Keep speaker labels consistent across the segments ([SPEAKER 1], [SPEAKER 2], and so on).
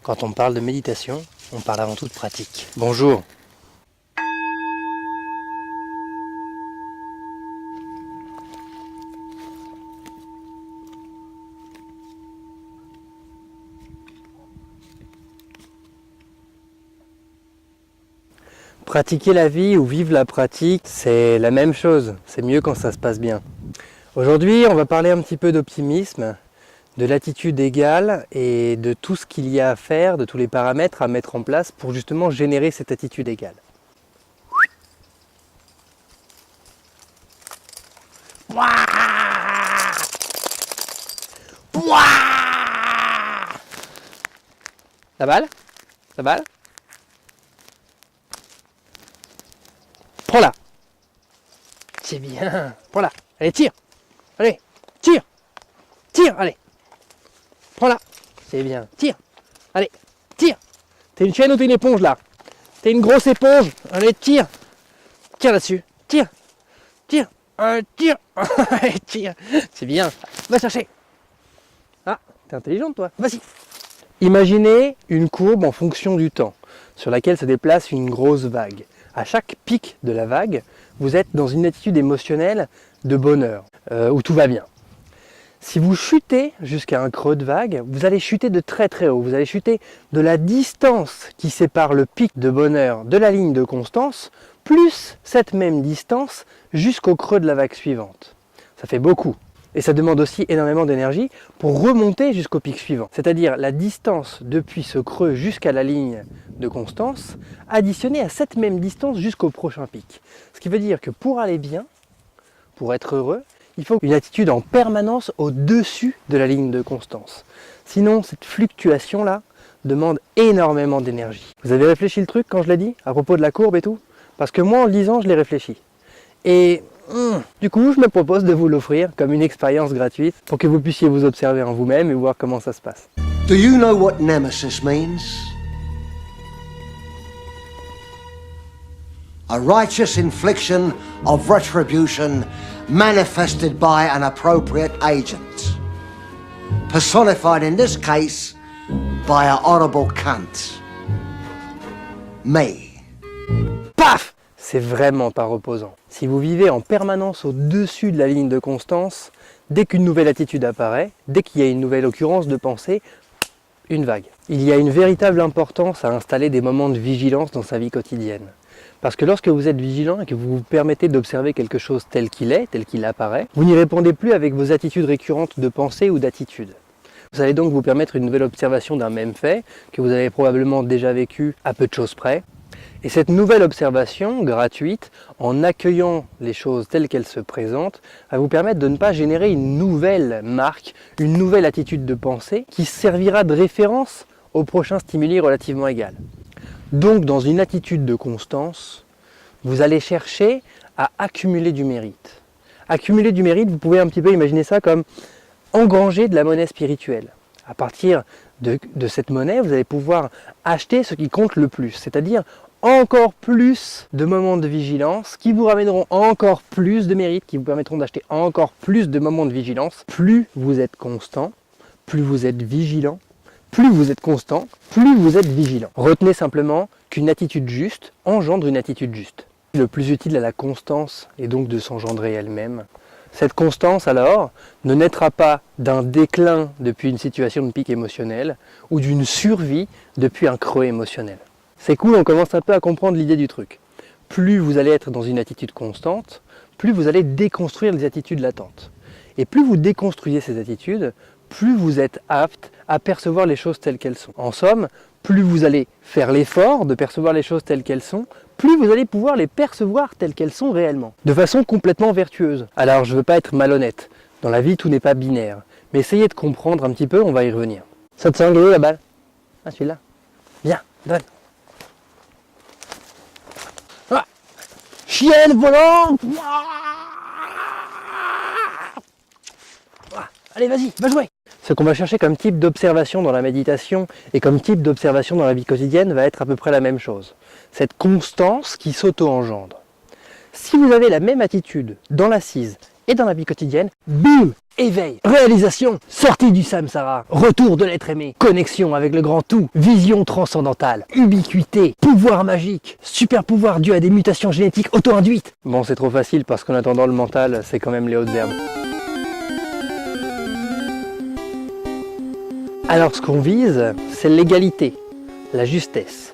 [SPEAKER 1] Quand on parle de méditation, on parle avant tout de pratique. Bonjour. Pratiquer la vie ou vivre la pratique, c'est la même chose. C'est mieux quand ça se passe bien. Aujourd'hui, on va parler un petit peu d'optimisme, de l'attitude égale et de tout ce qu'il y a à faire, de tous les paramètres à mettre en place pour justement générer cette attitude égale. La balle? La balle? Prends-la. C'est bien. Prends-la. Allez, tire. Allez, tire. Tire, allez. Prends-la. C'est bien. Tire. Allez, tire. T'es une chaîne ou t'es une éponge là? T'es une grosse éponge. Allez, tire. Tire là-dessus. Tire. Tire. Tire. Allez, tire. C'est bien. Va chercher. Ah, t'es intelligente toi. Vas-y. Imaginez une courbe en fonction du temps, sur laquelle se déplace une grosse vague. À chaque pic de la vague, vous êtes dans une attitude émotionnelle de bonheur, où tout va bien. Si vous chutez jusqu'à un creux de vague, vous allez chuter de très très haut. Vous allez chuter de la distance qui sépare le pic de bonheur de la ligne de constance, plus cette même distance jusqu'au creux de la vague suivante. Ça fait beaucoup. Et ça demande aussi énormément d'énergie pour remonter jusqu'au pic suivant. C'est-à-dire la distance depuis ce creux jusqu'à la ligne de constance, additionnée à cette même distance jusqu'au prochain pic. Ce qui veut dire que pour aller bien, pour être heureux, il faut une attitude en permanence au-dessus de la ligne de constance. Sinon, cette fluctuation-là demande énormément d'énergie. Vous avez réfléchi le truc quand je l'ai dit, à propos de la courbe et tout? Parce que moi, en le disant, je l'ai réfléchi. Et du coup, je me propose de vous l'offrir comme une expérience gratuite pour que vous puissiez vous observer en vous-même et voir comment ça se passe.
[SPEAKER 2] Do you know what nemesis means? A righteous infliction of retribution manifested by an appropriate agent. Personified in this case by a horrible cunt. Me.
[SPEAKER 1] Paf! C'est vraiment pas reposant. Si vous vivez en permanence au-dessus de la ligne de constance, dès qu'une nouvelle attitude apparaît, dès qu'il y a une nouvelle occurrence de pensée, une vague. Il y a une véritable importance à installer des moments de vigilance dans sa vie quotidienne. Parce que lorsque vous êtes vigilant et que vous vous permettez d'observer quelque chose tel qu'il est, tel qu'il apparaît, vous n'y répondez plus avec vos attitudes récurrentes de pensée ou d'attitude. Vous allez donc vous permettre une nouvelle observation d'un même fait que vous avez probablement déjà vécu à peu de choses près. Et cette nouvelle observation gratuite, en accueillant les choses telles qu'elles se présentent, va vous permettre de ne pas générer une nouvelle marque, une nouvelle attitude de pensée qui servira de référence au prochain stimuli relativement égal. Donc dans une attitude de constance, vous allez chercher à accumuler du mérite. Accumuler du mérite, vous pouvez un petit peu imaginer ça comme engranger de la monnaie spirituelle. À partir de cette monnaie, vous allez pouvoir acheter ce qui compte le plus, c'est-à-dire encore plus de moments de vigilance qui vous ramèneront encore plus de mérite, qui vous permettront d'acheter encore plus de moments de vigilance. Plus vous êtes constant, plus vous êtes vigilant, plus vous êtes constant, plus vous êtes vigilant. Retenez simplement qu'une attitude juste engendre une attitude juste. Le plus utile à la constance est donc de s'engendrer elle-même. Cette constance alors ne naîtra pas d'un déclin depuis une situation de pic émotionnel ou d'une survie depuis un creux émotionnel. C'est cool, on commence un peu à comprendre l'idée du truc. Plus vous allez être dans une attitude constante, plus vous allez déconstruire les attitudes latentes. Et plus vous déconstruisez ces attitudes, plus vous êtes apte à percevoir les choses telles qu'elles sont. En somme, plus vous allez faire l'effort de percevoir les choses telles qu'elles sont, plus vous allez pouvoir les percevoir telles qu'elles sont réellement, de façon complètement vertueuse. Alors je ne veux pas être malhonnête, dans la vie tout n'est pas binaire, mais essayez de comprendre un petit peu, on va y revenir. Ça te sent la balle? Ah celui-là? Bien, donne. Ah, chienne volante! Ah, allez vas-y, va jouer! Ce qu'on va chercher comme type d'observation dans la méditation et comme type d'observation dans la vie quotidienne va être à peu près la même chose. Cette constance qui s'auto-engendre. Si vous avez la même attitude dans l'assise Et dans la vie quotidienne, boum, éveil, réalisation, sortie du samsara, retour de l'être aimé, connexion avec le grand tout, vision transcendantale, ubiquité, pouvoir magique, super pouvoir dû à des mutations génétiques auto-induites. Bon, c'est trop facile parce qu'en attendant le mental, c'est quand même les hautes herbes. Alors ce qu'on vise, c'est l'égalité, la justesse,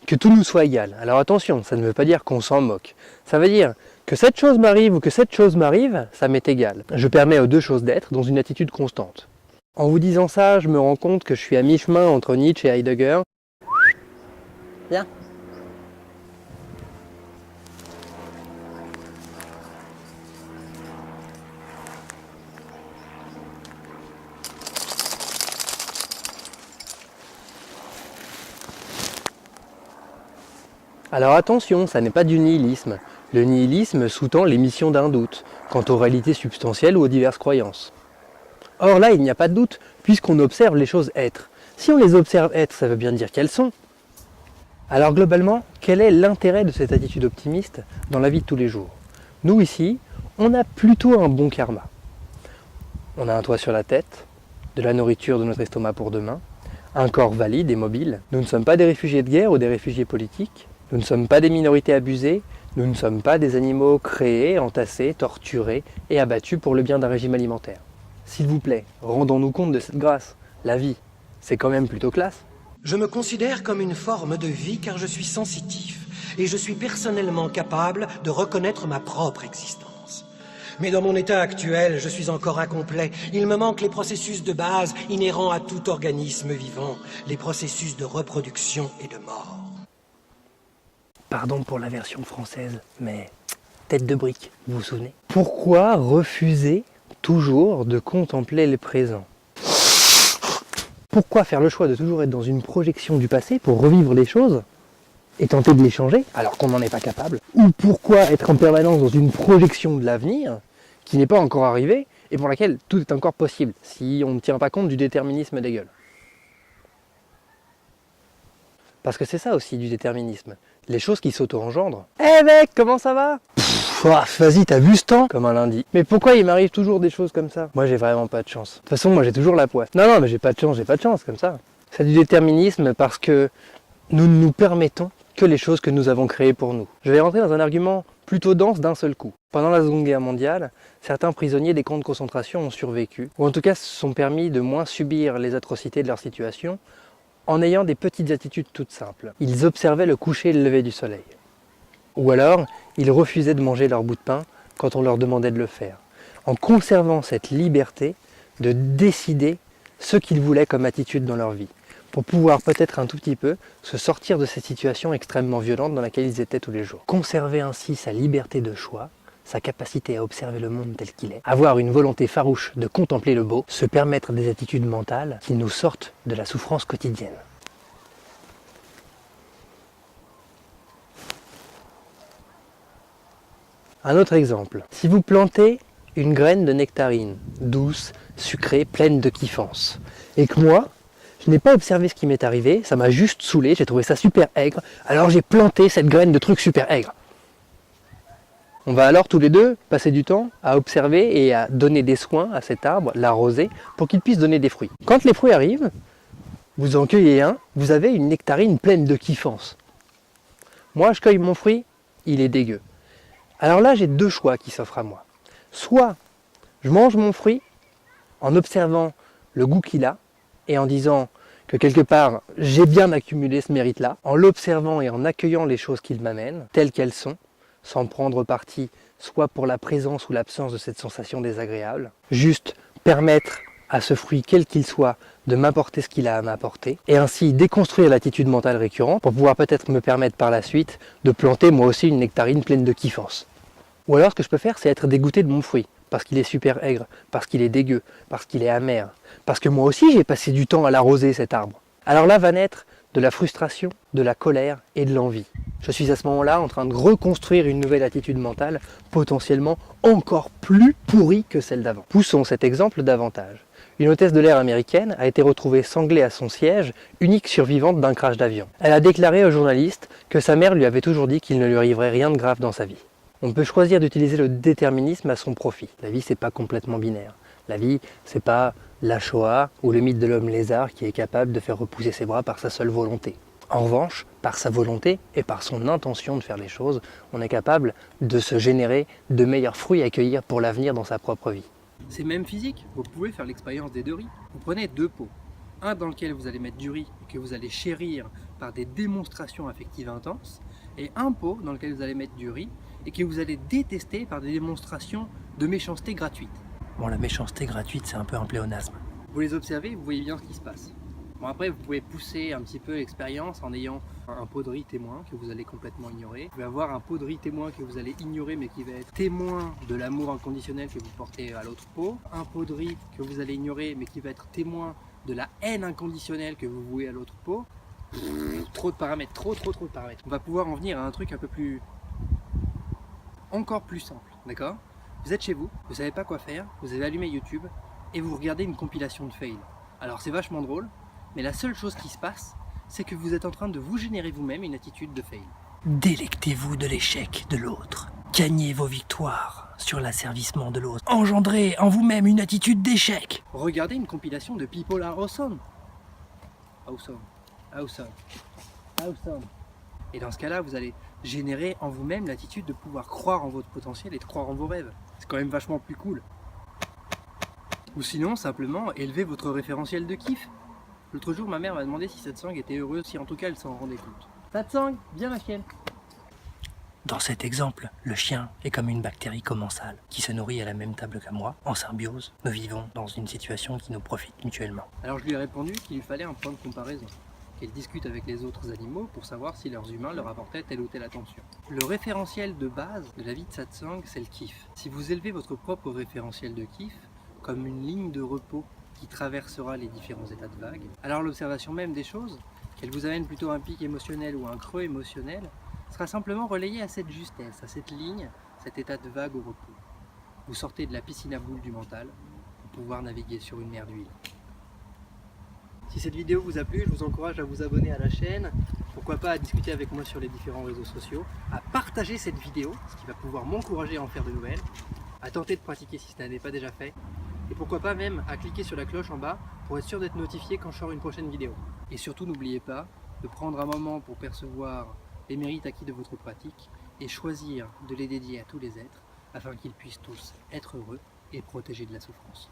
[SPEAKER 1] que tout nous soit égal. Alors attention, ça ne veut pas dire qu'on s'en moque. Ça veut dire que cette chose m'arrive ou que cette chose m'arrive, ça m'est égal. Je permets aux deux choses d'être dans une attitude constante. En vous disant ça, je me rends compte que je suis à mi-chemin entre Nietzsche et Heidegger. Viens. Alors attention, ça n'est pas du nihilisme. Le nihilisme sous-tend l'émission d'un doute, quant aux réalités substantielles ou aux diverses croyances. Or là, il n'y a pas de doute, puisqu'on observe les choses être. Si on les observe être, ça veut bien dire qu'elles sont. Alors globalement, quel est l'intérêt de cette attitude optimiste dans la vie de tous les jours? Nous ici, on a plutôt un bon karma. On a un toit sur la tête, de la nourriture de notre estomac pour demain, un corps valide et mobile. Nous ne sommes pas des réfugiés de guerre ou des réfugiés politiques. Nous ne sommes pas des minorités abusées, nous ne sommes pas des animaux créés, entassés, torturés et abattus pour le bien d'un régime alimentaire. S'il vous plaît, rendons-nous compte de cette grâce. La vie, c'est quand même plutôt classe.
[SPEAKER 3] Je me considère comme une forme de vie car je suis sensitif et je suis personnellement capable de reconnaître ma propre existence. Mais dans mon état actuel, je suis encore incomplet. Il me manque les processus de base inhérents à tout organisme vivant, les processus de reproduction et de mort.
[SPEAKER 1] Pardon pour la version française, mais tête de brique, vous vous souvenez? Pourquoi refuser toujours de contempler le présent? Pourquoi faire le choix de toujours être dans une projection du passé pour revivre les choses et tenter de les changer alors qu'on n'en est pas capable? Ou pourquoi être en permanence dans une projection de l'avenir qui n'est pas encore arrivé et pour laquelle tout est encore possible si on ne tient pas compte du déterminisme des gueules? Parce que c'est ça aussi du déterminisme, les choses qui s'auto-engendrent. Eh mec, comment ça va? Vas-y, t'as vu ce temps? Comme un lundi. Mais pourquoi il m'arrive toujours des choses comme ça? Moi j'ai vraiment pas de chance. De toute façon, moi j'ai toujours la poisse. Non, mais j'ai pas de chance comme ça. C'est du déterminisme parce que nous ne nous permettons que les choses que nous avons créées pour nous. Je vais rentrer dans un argument plutôt dense d'un seul coup. Pendant la Seconde Guerre mondiale, certains prisonniers des camps de concentration ont survécu, ou en tout cas se sont permis de moins subir les atrocités de leur situation, en ayant des petites attitudes toutes simples. Ils observaient le coucher et le lever du soleil. Ou alors, ils refusaient de manger leur bout de pain quand on leur demandait de le faire, en conservant cette liberté de décider ce qu'ils voulaient comme attitude dans leur vie, pour pouvoir peut-être un tout petit peu se sortir de cette situation extrêmement violente dans laquelle ils étaient tous les jours. Conserver ainsi sa liberté de choix, sa capacité à observer le monde tel qu'il est, avoir une volonté farouche de contempler le beau, se permettre des attitudes mentales qui nous sortent de la souffrance quotidienne. Un autre exemple, si vous plantez une graine de nectarine, douce, sucrée, pleine de kiffance, et que moi, je n'ai pas observé ce qui m'est arrivé, ça m'a juste saoulé, j'ai trouvé ça super aigre, alors j'ai planté cette graine de truc super aigre. On va alors tous les deux passer du temps à observer et à donner des soins à cet arbre, l'arroser, pour qu'il puisse donner des fruits. Quand les fruits arrivent, vous en cueillez un, vous avez une nectarine pleine de kiffance. Moi, je cueille mon fruit, il est dégueu. Alors là, j'ai deux choix qui s'offrent à moi. Soit je mange mon fruit en observant le goût qu'il a et en disant que quelque part, j'ai bien accumulé ce mérite-là, en l'observant et en accueillant les choses qu'il m'amène, telles qu'elles sont, sans prendre parti soit pour la présence ou l'absence de cette sensation désagréable, juste permettre à ce fruit, quel qu'il soit, de m'apporter ce qu'il a à m'apporter, et ainsi déconstruire l'attitude mentale récurrente pour pouvoir peut-être me permettre par la suite de planter moi aussi une nectarine pleine de kiffance. Ou alors ce que je peux faire, c'est être dégoûté de mon fruit, parce qu'il est super aigre, parce qu'il est dégueu, parce qu'il est amer, parce que moi aussi j'ai passé du temps à l'arroser cet arbre. Alors là va naître de la frustration, de la colère et de l'envie. Je suis à ce moment-là en train de reconstruire une nouvelle attitude mentale, potentiellement encore plus pourrie que celle d'avant. Poussons cet exemple davantage. Une hôtesse de l'air américaine a été retrouvée sanglée à son siège, unique survivante d'un crash d'avion. Elle a déclaré aux journalistes que sa mère lui avait toujours dit qu'il ne lui arriverait rien de grave dans sa vie. On peut choisir d'utiliser le déterminisme à son profit. La vie, c'est pas complètement binaire. La vie, c'est pas la Shoah ou le mythe de l'homme lézard qui est capable de faire repousser ses bras par sa seule volonté. En revanche, par sa volonté et par son intention de faire les choses, on est capable de se générer de meilleurs fruits à cueillir pour l'avenir dans sa propre vie. C'est même physique, vous pouvez faire l'expérience des 2 riz. Vous prenez 2 pots, un dans lequel vous allez mettre du riz et que vous allez chérir par des démonstrations affectives intenses, et un pot dans lequel vous allez mettre du riz et que vous allez détester par des démonstrations de méchanceté gratuite. Bon, la méchanceté gratuite, c'est un peu un pléonasme. Vous les observez, vous voyez bien ce qui se passe. Bon, après, vous pouvez pousser un petit peu l'expérience en ayant un pot de riz témoin que vous allez complètement ignorer. Vous pouvez avoir un pot de riz témoin que vous allez ignorer mais qui va être témoin de l'amour inconditionnel que vous portez à l'autre pot. Un pot de riz que vous allez ignorer mais qui va être témoin de la haine inconditionnelle que vous vouez à l'autre pot. Trop de paramètres, trop de paramètres. On va pouvoir en venir à un truc un peu plus... encore plus simple, d'accord? Vous êtes chez vous, vous savez pas quoi faire, vous avez allumé YouTube et vous regardez une compilation de fails. Alors c'est vachement drôle, mais la seule chose qui se passe, c'est que vous êtes en train de vous générer vous-même une attitude de fail. Délectez-vous de l'échec de l'autre. Gagnez vos victoires sur l'asservissement de l'autre. Engendrez en vous-même une attitude d'échec. Regardez une compilation de People Are Awesome. Awesome. Awesome. Awesome. Et dans ce cas-là, vous allez générer en vous-même l'attitude de pouvoir croire en votre potentiel et de croire en vos rêves. C'est quand même vachement plus cool. Ou sinon, simplement, élevez votre référentiel de kiff. L'autre jour, ma mère m'a demandé si Satsang était heureuse, si en tout cas elle s'en rendait compte. Satsang, viens ma chienne. Dans cet exemple, le chien est comme une bactérie commensale qui se nourrit à la même table que moi. En symbiose, nous vivons dans une situation qui nous profite mutuellement. Alors je lui ai répondu qu'il lui fallait un point de comparaison, qu'elle discute avec les autres animaux pour savoir si leurs humains leur apportaient telle ou telle attention. Le référentiel de base de la vie de Satsang, c'est le kiff. Si vous élevez votre propre référentiel de kiff comme une ligne de repos qui traversera les différents états de vague, alors l'observation même des choses, qu'elle vous amène plutôt un pic émotionnel ou un creux émotionnel, sera simplement relayée à cette justesse, à cette ligne, cet état de vague au repos. Vous sortez de la piscine à boules du mental pour pouvoir naviguer sur une mer d'huile. Si cette vidéo vous a plu, je vous encourage à vous abonner à la chaîne, pourquoi pas à discuter avec moi sur les différents réseaux sociaux, à partager cette vidéo, ce qui va pouvoir m'encourager à en faire de nouvelles, à tenter de pratiquer si ce n'est pas déjà fait, et pourquoi pas même à cliquer sur la cloche en bas pour être sûr d'être notifié quand je sors une prochaine vidéo. Et surtout n'oubliez pas de prendre un moment pour percevoir les mérites acquis de votre pratique et choisir de les dédier à tous les êtres afin qu'ils puissent tous être heureux et protégés de la souffrance.